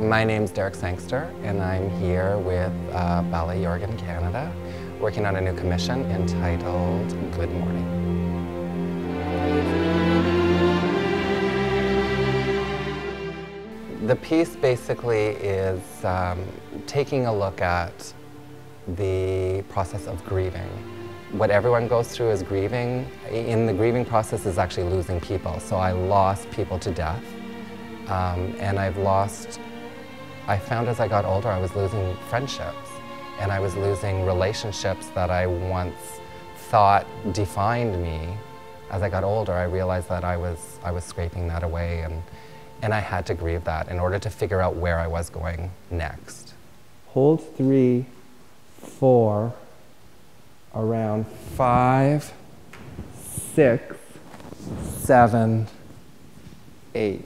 My name's Sangster, and I'm here with Ballet Jörgen Canada, working on a new commission entitled Good Mourning. The piece basically is taking a look at the process of grieving. What everyone goes through is grieving. In the grieving process is actually losing people. So I lost people to death, and I found as I got older I was losing friendships, and I was losing relationships that I once thought defined me. As I got older, I realized that I was scraping that away, and I had to grieve that in order to figure out where I was going next. Hold 3, 4, around 5, 6, 7, 8.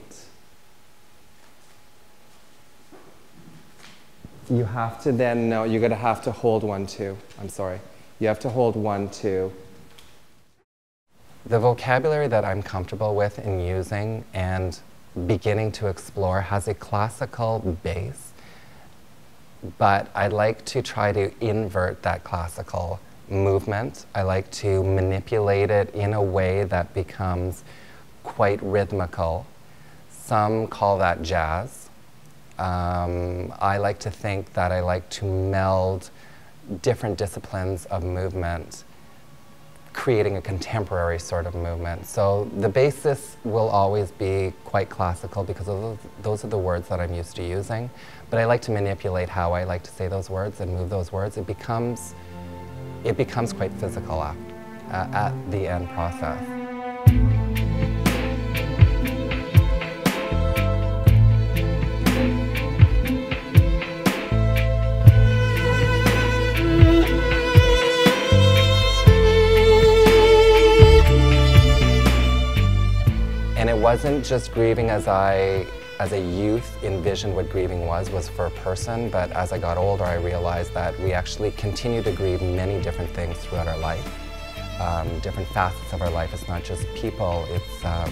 You have to then know, you're going to have to hold 1, 2. I'm sorry. You have to hold 1, 2. The vocabulary that I'm comfortable with in using and beginning to explore has a classical base, but I like to try to invert that classical movement. I like to manipulate it in a way that becomes quite rhythmical. Some call that jazz. I like to think that I like to meld different disciplines of movement, creating a contemporary sort of movement. So the basis will always be quite classical because those are the words that I'm used to using. But I like to manipulate how I like to say those words and move those words. It becomes quite physical at the end process. And it wasn't just grieving as a youth envisioned what grieving was for a person, but as I got older I realized that we actually continue to grieve many different things throughout our life, different facets of our life. It's not just people,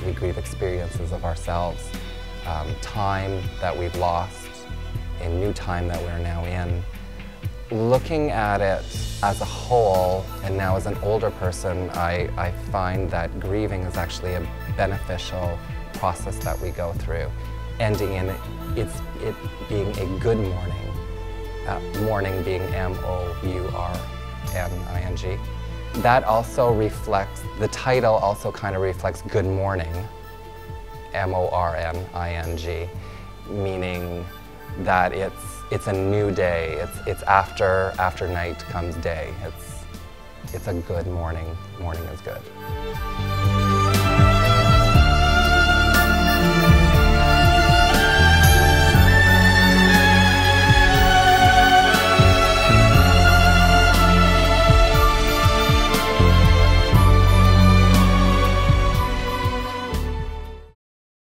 we grieve experiences of ourselves, time that we've lost, a new time that we're now in. Looking at it as a whole, and now as an older person, I find that grieving is actually a beneficial process that we go through, ending in it being a good mourning, mourning being M-O-U-R-N-I-G. That also reflects, the title also kind of reflects good morning, M-O-R-N-I-N-G, meaning that it's a new day. It's after night comes day. It's a good morning. Morning is good.